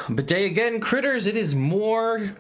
But day again, critters, it is more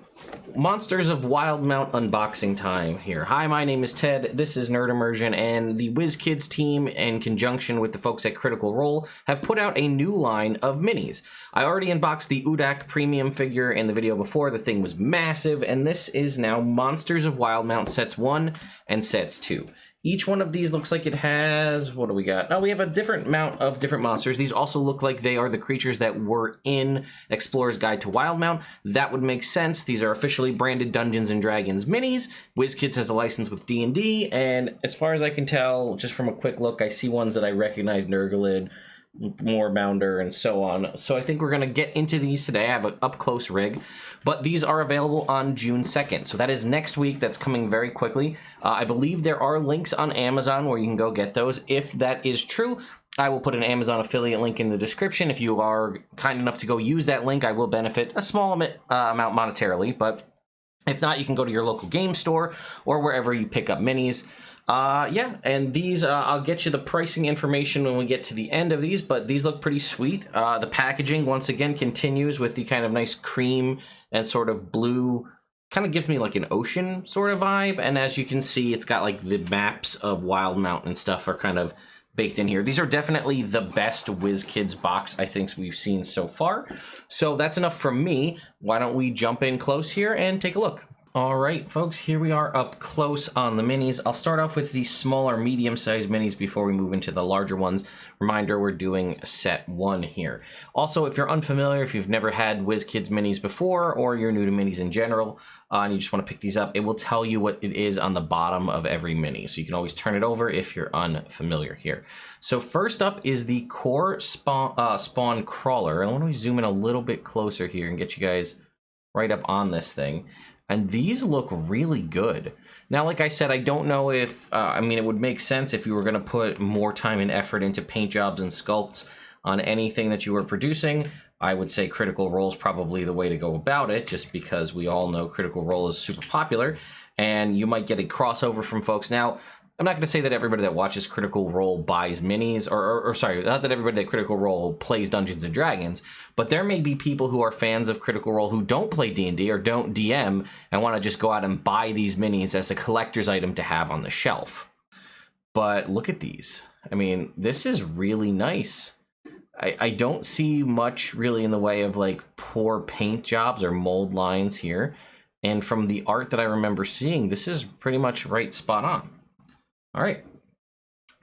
Monsters of Wildemount unboxing time here. Hi, my name is Ted, this is Nerd Immersion, and the Wizkids team, in conjunction with the folks at Critical Role, have put out a new line of minis. I already unboxed the Udak premium figure in the video before. The thing was massive, and this is now Monsters of Wildemount Sets 1 and Sets 2. Each one of these looks like it has, what do we got? Oh, we have a different amount of different monsters. These also look like they are the creatures that were in Explorer's Guide to Wildemount. That would make sense. These are officially branded Dungeons & Dragons minis. Wizkids has a license with D&D, and as far as I can tell, just from a quick look, I see ones that I recognize, Nurglid, Moorbounder, and so on. So I think we're going to get into these today. I have an up-close rig, but these are available on June 2nd. So that is next week. That's coming very quickly. I believe there are links on Amazon where you can go get those. If that is true, I will put an Amazon affiliate link in the description. If you are kind enough to go use that link, I will benefit a small amount monetarily, but if not, you can go to your local game store or wherever you pick up minis. Yeah, and these, I'll get you the pricing information when we get to the end of these, but these look pretty sweet. The packaging, once again, continues with the kind of nice cream and sort of blue, kind of gives me like an ocean sort of vibe, and as you can see, it's got like the maps of Wildemount and stuff are kind of baked in here. These are definitely the best Wizkids box I think we've seen so far. So that's enough from me. Why don't we jump in close here and take a look. All right, folks, here we are up close on the minis. I'll start off with the smaller, medium-sized minis before we move into the larger ones. Reminder, we're doing set 1 here. Also, if you're unfamiliar, if you've never had Wizkids minis before, or you're new to minis in general, and you just want to pick these up, it will tell you what it is on the bottom of every mini. So you can always turn it over if you're unfamiliar here. So first up is the Core Spawn Crawler. And why don't we zoom in a little bit closer here and get you guys right up on this thing. And these look really good. Now, like I said, I don't know if, I mean, it would make sense if you were going to put more time and effort into paint jobs and sculpts on anything that you were producing. I would say Critical Role is probably the way to go about it, just because we all know Critical Role is super popular, and you might get a crossover from folks. Now, I'm not going to say that everybody that watches Critical Role buys minis, or sorry, not that everybody that Critical Role plays Dungeons & Dragons, but there may be people who are fans of Critical Role who don't play D&D or don't DM and want to just go out and buy these minis as a collector's item to have on the shelf. But look at these. I mean, this is really nice. I don't see much really in the way of like poor paint jobs or mold lines here. And from the art that I remember seeing, this is pretty much right spot on. All right,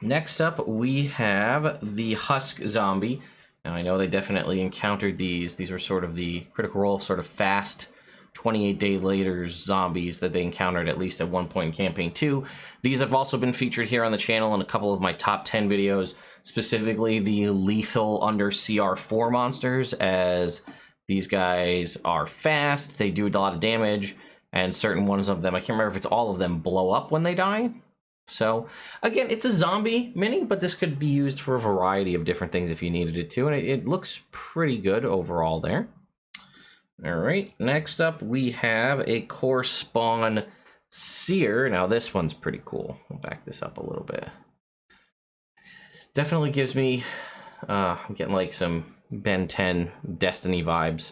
next up we have the Husk Zombie. Now I know they definitely encountered these. These were sort of the Critical Role sort of fast 28 day later zombies that they encountered at least at one point in Campaign 2. These have also been featured here on the channel in a couple of my top 10 videos, specifically the lethal under CR4 monsters, as these guys are fast, they do a lot of damage, and certain ones of them, I can't remember if it's all of them, blow up when they die. So, again, it's a zombie mini, but this could be used for a variety of different things if you needed it to, and it looks pretty good overall there. All right, next up we have a Core Spawn Seer. Now, this one's pretty cool. I'll back this up a little bit. Definitely gives me, I'm getting like some Ben 10 Destiny vibes,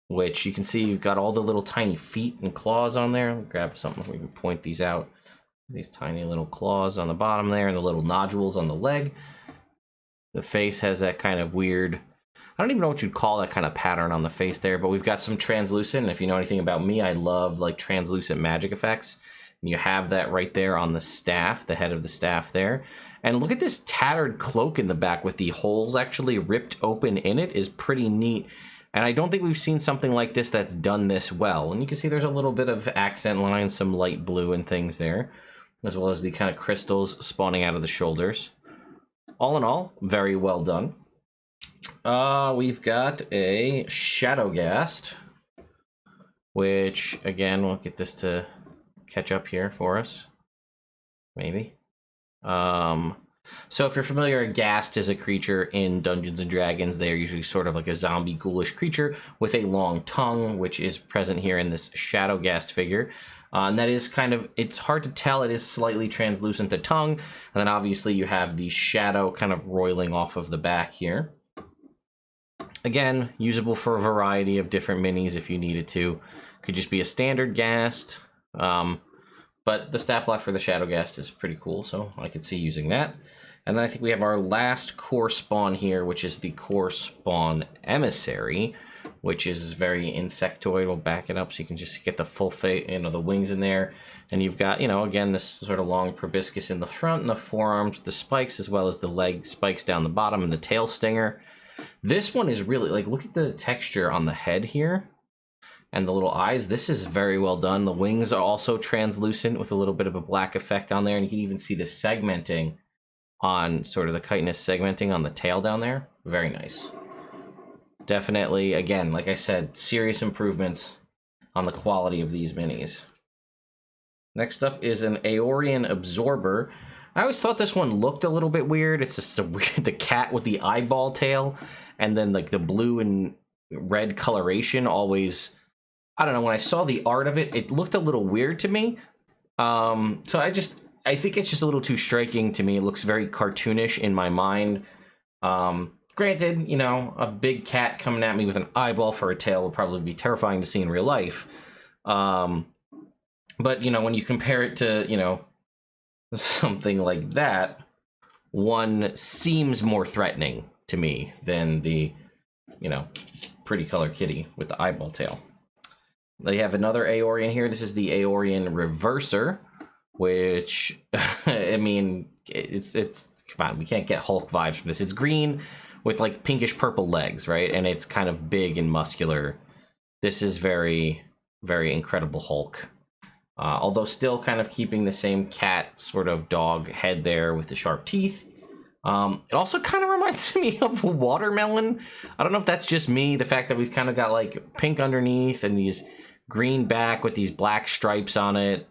which you can see you've got all the little tiny feet and claws on there. I'll grab something, we can point these out. These tiny little claws on the bottom there and the little nodules on the leg. The face has that kind of weird, I don't even know what you'd call that kind of pattern on the face there, but we've got some translucent, and if you know anything about me, I love like translucent magic effects. And you have that right there on the staff, the head of the staff there. And look at this tattered cloak in the back with the holes actually ripped open in it is pretty neat. And I don't think we've seen something like this that's done this well. And you can see there's a little bit of accent lines, some light blue and things there, as well as the kind of crystals spawning out of the shoulders. All in all, very well done. We've got a Shadowghast, which, again, we'll get this to catch up here for us. Maybe. So if you're familiar, a ghast is a creature in Dungeons & Dragons. They are usually sort of like a zombie ghoulish creature with a long tongue, which is present here in this Shadowghast figure. And that is kind of, it's hard to tell, it is slightly translucent, the tongue, and then obviously you have the shadow kind of roiling off of the back here. Again, usable for a variety of different minis if you needed to. Could just be a standard ghast. But the stat block for the Shadow Ghast is pretty cool, so I could see using that. And then I think we have our last core spawn here, which is the core spawn Emissary, which is very insectoid. We'll back it up so you can just get the full face, the wings in there. And you've got, again, this sort of long proboscis in the front and the forearms with the spikes, as well as the leg spikes down the bottom and the tail stinger. This one is really, like, look at the texture on the head here and the little eyes. This is very well done. The wings are also translucent with a little bit of a black effect on there. And you can even see the segmenting on sort of the chitinous segmenting on the tail down there. Very nice. Definitely, again, like I said, serious improvements on the quality of these minis. Next up is an Aeorian Absorber. I always thought this one looked a little bit weird. It's just the cat with the eyeball tail, and then like the blue and red coloration always, I don't know, when I saw the art of it, it looked a little weird to me. So I think it's just a little too striking to me. It looks very cartoonish in my mind. Granted, a big cat coming at me with an eyeball for a tail would probably be terrifying to see in real life. But, when you compare it to, something like that, one seems more threatening to me than the, pretty color kitty with the eyeball tail. They have another Aeorian here. This is the Aeorian Reverser, which, I mean, it's come on, we can't get Hulk vibes from this. It's green with like pinkish purple legs, right? And it's kind of big and muscular. This is very, very Incredible Hulk. Although still kind of keeping the same cat sort of dog head there with the sharp teeth. It also kind of reminds me of a watermelon. I don't know if that's just me. The fact that we've kind of got like pink underneath and these green back with these black stripes on it.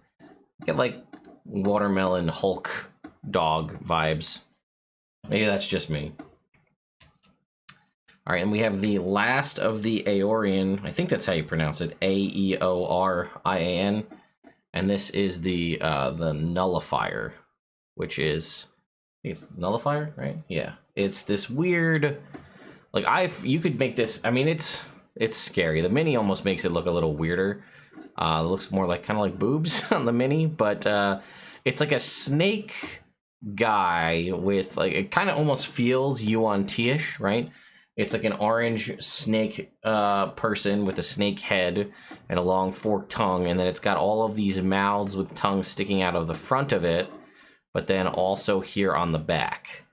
Get like watermelon Hulk dog vibes. Maybe that's just me. All right, and we have the last of the Aeorian. I think that's how you pronounce it. Aeorian. And this is the Nullifier, which is, I think it's Nullifier, right? Yeah. It's this weird, like you could make this, I mean, it's scary. The mini almost makes it look a little weirder. It looks more like kind of like boobs on the mini, but it's like a snake guy with like, it kind of almost feels Yuan-Ti-ish, right? It's like an orange snake person with a snake head and a long forked tongue, and then it's got all of these mouths with tongues sticking out of the front of it, but then also here on the back.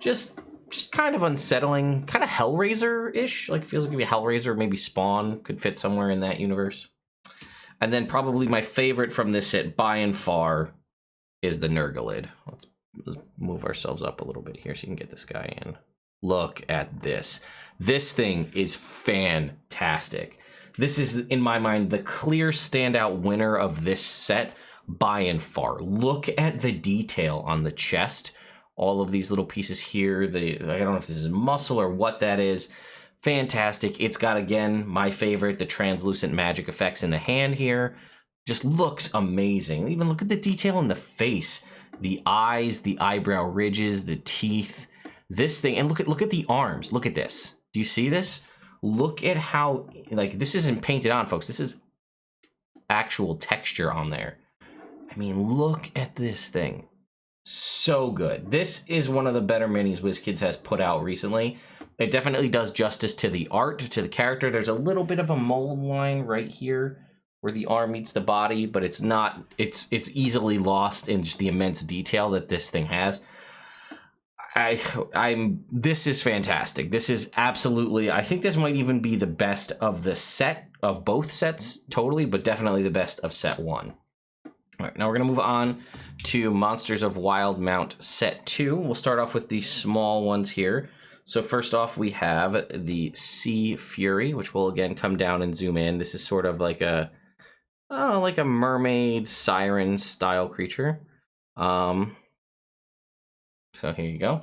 Just kind of unsettling, kind of Hellraiser-ish. Like feels like maybe Hellraiser, maybe Spawn could fit somewhere in that universe. And then probably my favorite from this set by and far is the Nurglid. Let's move ourselves up a little bit here so you can get this guy in. Look at this. This thing is fantastic. This is, in my mind, the clear standout winner of this set by and far. Look at the detail on the chest. All of these little pieces here. I don't know if this is muscle or what that is. Fantastic. It's got, again, my favorite, the translucent magic effects in the hand here. Just looks amazing. Even look at the detail in the face. The eyes, the eyebrow ridges, the teeth. This thing, and look at the arms. Look at this. Do you see this? Look at how, like, this isn't painted on, folks. This is actual texture on there. I mean, look at this thing. So good. This is one of the better minis Wizkids has put out recently. It definitely does justice to the art, to the character. There's a little bit of a mold line right here where the arm meets the body, but it's not, it's easily lost in just the immense detail that this thing has. This is fantastic. This is absolutely, I think this might even be the best of the set, of both sets totally, but definitely the best of set 1. All right, now we're going to move on to Monsters of Wildemount Set 2. We'll start off with the small ones here. So first off, we have the Sea Fury, which will again come down and zoom in. This is sort of like a mermaid siren style creature. So here you go.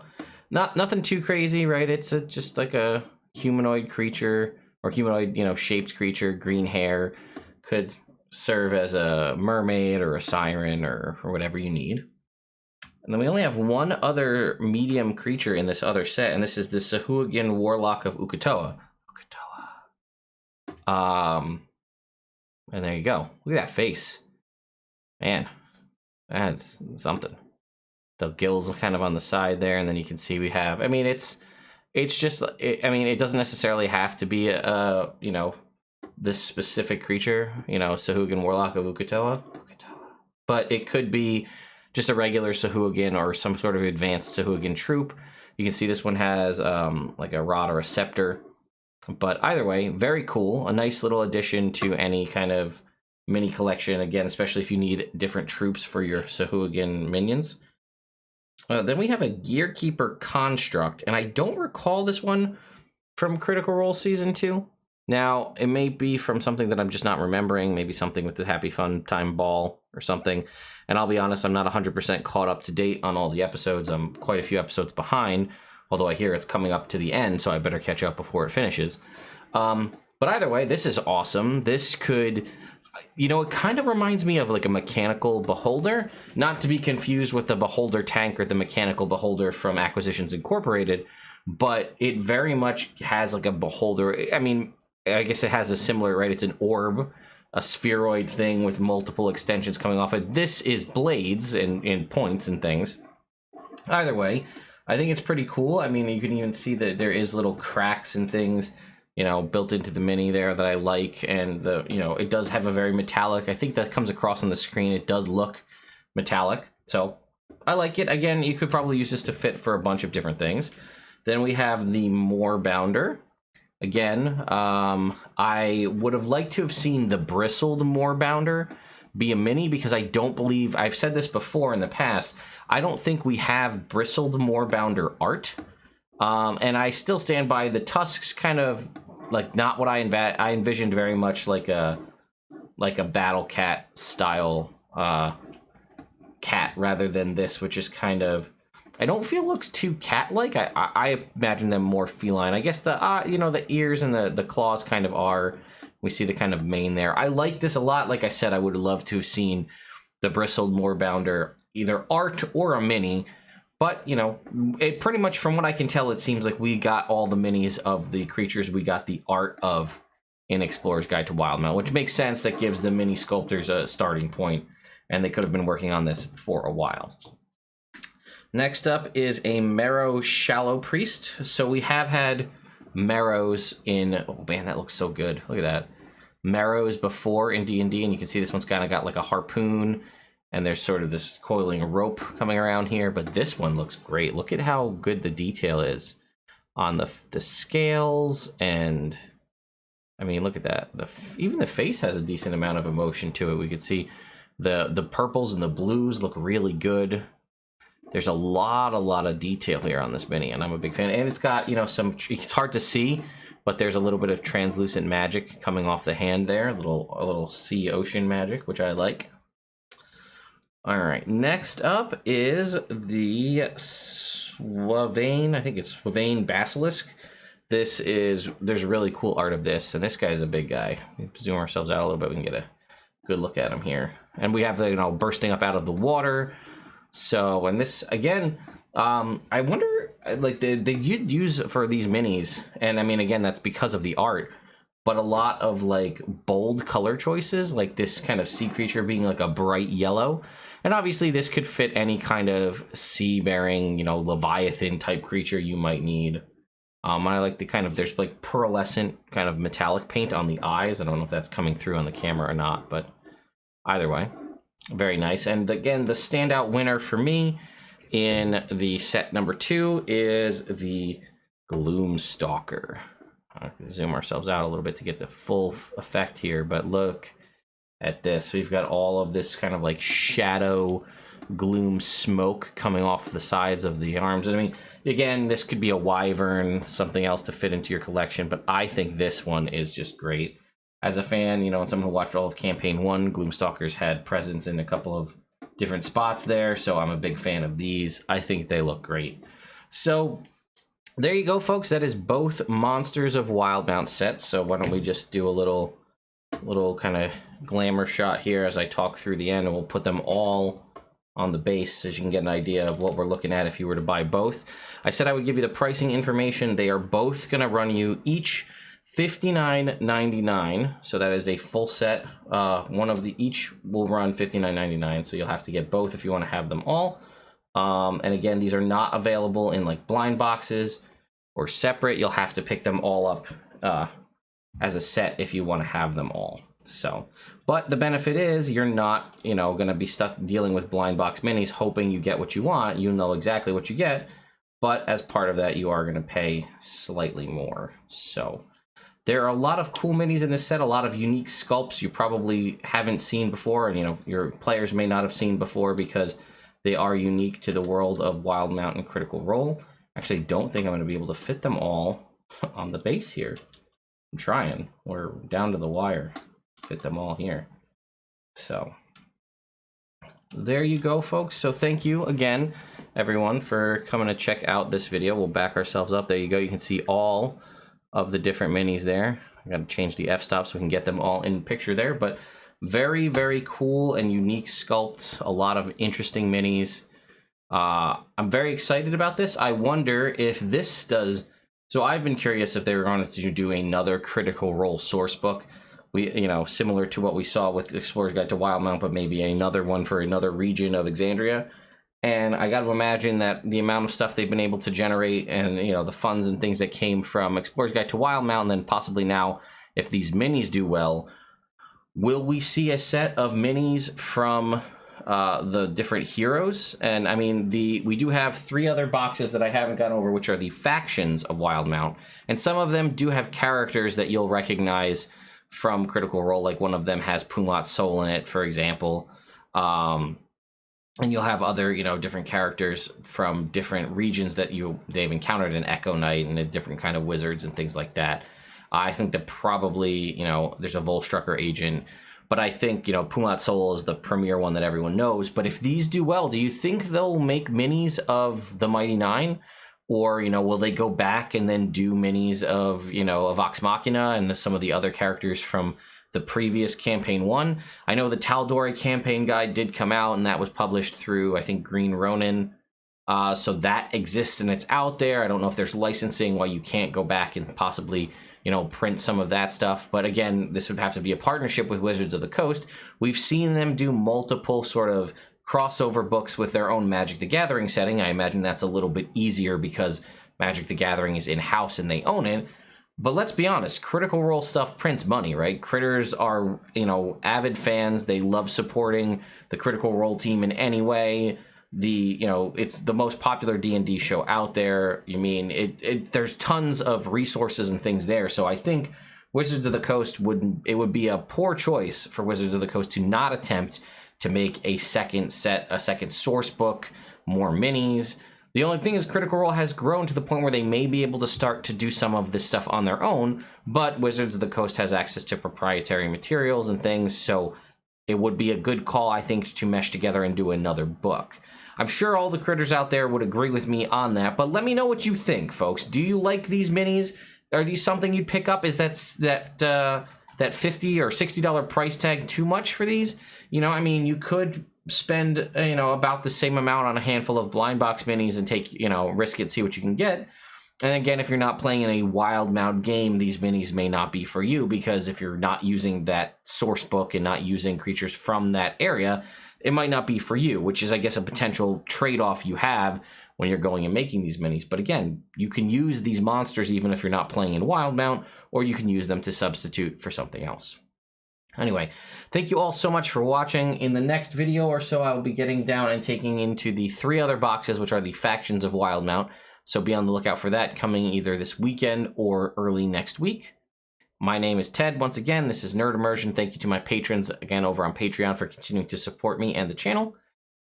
Nothing too crazy, right? It's just like a humanoid creature or humanoid, shaped creature, green hair, could serve as a mermaid or a siren or whatever you need. And then we only have one other medium creature in this other set, and this is the Sahuagin Warlock of Uk'otoa. And there you go. Look at that face. Man, that's something. The gills are kind of on the side there, and then you can see we have, I mean, it's just, I mean, it doesn't necessarily have to be you know, this specific creature, you know, Sahuagin Warlock of Uk'otoa. But it could be just a regular Sahuagin or some sort of advanced Sahuagin troop. You can see this one has like a rod or a scepter. But either way, very cool. A nice little addition to any kind of mini collection, again, especially if you need different troops for your Sahuagin minions. Then we have a Gearkeeper Construct, and I don't recall this one from Critical Role Season 2. Now, it may be from something that I'm just not remembering, maybe something with the Happy Fun Time Ball or something. And I'll be honest, I'm not 100% caught up to date on all the episodes. I'm quite a few episodes behind, although I hear it's coming up to the end, so I better catch up before it finishes. But either way, this is awesome. This could, you know, it kind of reminds me of like a mechanical beholder, not to be confused with the beholder tank or the mechanical beholder from Acquisitions Incorporated, but it very much has like a beholder. I mean, I guess it has a similar, right? It's an orb, a spheroid thing with multiple extensions coming off it. This is blades and points and things. Either way, I think it's pretty cool. I mean, you can even see that there is little cracks and things, you know, built into the mini there that I like. And the, you know, it does have a very metallic, I think that comes across on the screen. It does look metallic. So I like it. Again, you could probably use this to fit for a bunch of different things. Then we have the Moorbounder. Again, I would have liked to have seen the Bristled Moorbounder be a mini, because I don't believe, I've said this before in the past, I don't think we have Bristled Moorbounder art. And I still stand by the tusks, kind of like not what I envisioned, very much like a Battle Cat style cat, rather than this, which is kind of, I don't feel looks too cat-like. I imagine them more feline. I guess the you know, the ears and the claws kind of are. We see the kind of mane there. I like this a lot. Like I said, I would love to have seen the Bristled Moorbounder, either art or a mini. But, you know, it pretty much, from what I can tell, it seems like we got all the minis of the creatures we got the art of in Explorer's Guide to Wildemount, which makes sense. That gives the mini sculptors a starting point, and they could have been working on this for a while. Next up is a Marrow Shallow Priest. So we have had Marrows in, oh man, that looks so good. Look at that. Marrows before in D&D, and you can see this one's kind of got like a harpoon, and there's sort of this coiling rope coming around here, but this one looks great. Look at how good the detail is on the scales, and I mean, look at that. Even the face has a decent amount of emotion to it. We could see the purples and the blues look really good. There's a lot of detail here on this mini, and I'm a big fan. And it's got, you know, some, it's hard to see, but there's a little bit of translucent magic coming off the hand there, a little sea ocean magic, which I like. All right, next up is the Swavane, I think it's Swavane Basilisk. There's really cool art of this, and this guy's a big guy. We zoom ourselves out a little bit, we can get a good look at him here. And we have the, you know, bursting up out of the water. So, and this, again, I wonder, like, they did use for these minis, and I mean, again, that's because of the art, but a lot of, like, bold color choices, like this kind of sea creature being, like, a bright yellow, and obviously this could fit any kind of sea-bearing, you know, Leviathan-type creature you might need. I like the kind of, there's, like, pearlescent kind of metallic paint on the eyes. I don't know if that's coming through on the camera or not, but either way. Very nice. And again, the standout winner for me in the set number 2 is the Gloomstalker. I can zoom ourselves out a little bit to get the full effect here, but look at this. We've got all of this kind of like shadow gloom smoke coming off the sides of the arms. And I mean, again, this could be a wyvern, something else to fit into your collection, but I think this one is just great. As a fan, you know, and someone who watched all of Campaign 1, Gloomstalkers had presence in a couple of different spots there, so I'm a big fan of these. I think they look great. So there you go, folks. That is both Monsters of Wildemount sets. So why don't we just do a little kind of glamour shot here as I talk through the end, and we'll put them all on the base so you can get an idea of what we're looking at if you were to buy both. I said I would give you the pricing information. They are both going to run you each $59.99. So that is a full set. One of the each will run $59.99. So you'll have to get both if you want to have them all. And again, these are not available in like blind boxes or separate. You'll have to pick them all up as a set if you want to have them all. So, but the benefit is you're not, you know, going to be stuck dealing with blind box minis hoping you get what you want. You know exactly what you get, but as part of that, you are going to pay slightly more. So there are a lot of cool minis in this set, a lot of unique sculpts you probably haven't seen before, and you know, your players may not have seen before because they are unique to the world of Wildemount and Critical Role. Actually, don't think I'm going to be able to fit them all on the base here. I'm trying. We're down to the wire. Fit them all here. So there you go, folks. So thank you again, everyone, for coming to check out this video. We'll back ourselves up. There you go. You can see all of the different minis there. I got to change the f-stop so we can get them all in picture there. But very, very cool and unique sculpts. A lot of interesting minis. I'm very excited about this. I wonder if this does... So I've been curious if they were going to do another Critical Role source book. You know, similar to what we saw with Explorer's Guide to Wildemount, but maybe another one for another region of Exandria. And I got to imagine that the amount of stuff they've been able to generate and, you know, the funds and things that came from Explorer's Guide to Wildemount, and then possibly now, if these minis do well, will we see a set of minis from the different heroes? And I mean, we do have 3 other boxes that I haven't gone over, which are the factions of Wildemount. And some of them do have characters that you'll recognize from Critical Role, like one of them has Pumat's Soul in it, for example. And you'll have other, you know, different characters from different regions that they've encountered in Echo Knight and a different kind of wizards and things like that. I think that probably, you know, there's a Volstrucker agent, but I think, you know, Pumat's Soul is the premier one that everyone knows. But if these do well, do you think they'll make minis of the Mighty Nine? Or, you know, will they go back and then do minis of, you know, of Vox Machina and some of the other characters from the previous campaign 1? I know the Tal'Dorei campaign guide did come out, and that was published through, I think, Green Ronin. So that exists and it's out there. I don't know if there's licensing why you can't go back and possibly, you know, print some of that stuff. But again, this would have to be a partnership with Wizards of the Coast. We've seen them do multiple sort of crossover books with their own Magic the Gathering setting. I imagine that's a little bit easier because Magic the Gathering is in-house and they own it. But let's be honest, Critical Role stuff prints money, right? Critters are, you know, avid fans. They love supporting the Critical Role team in any way. You know, it's the most popular D&D show out there. You mean, there's tons of resources and things there. So I think Wizards of the Coast would be a poor choice for Wizards of the Coast to not attempt to make a second source book, more minis. The only thing is Critical Role has grown to the point where they may be able to start to do some of this stuff on their own, but Wizards of the Coast has access to proprietary materials and things, so it would be a good call, I think, to mesh together and do another book. I'm sure all the critters out there would agree with me on that, but let me know what you think, folks. Do you like these minis? Are these something you'd pick up? Is that $50 or $60 price tag too much for these? You know, I mean, you could spend, you know, about the same amount on a handful of blind box minis and take, you know, risk it, see what you can get. And again, if you're not playing in a Wildemount game, these minis may not be for you, because if you're not using that source book and not using creatures from that area, it might not be for you, which is, I guess, a potential trade-off you have when you're going and making these minis. But again, you can use these monsters even if you're not playing in Wildemount, or you can use them to substitute for something else. Anyway, thank you all so much for watching. In the next video or so, I will be getting down and taking into the 3 other boxes, which are the factions of Wildemount. So be on the lookout for that coming either this weekend or early next week. My name is Ted. Once again, this is Nerd Immersion. Thank you to my patrons again over on Patreon for continuing to support me and the channel.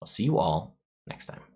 I'll see you all next time.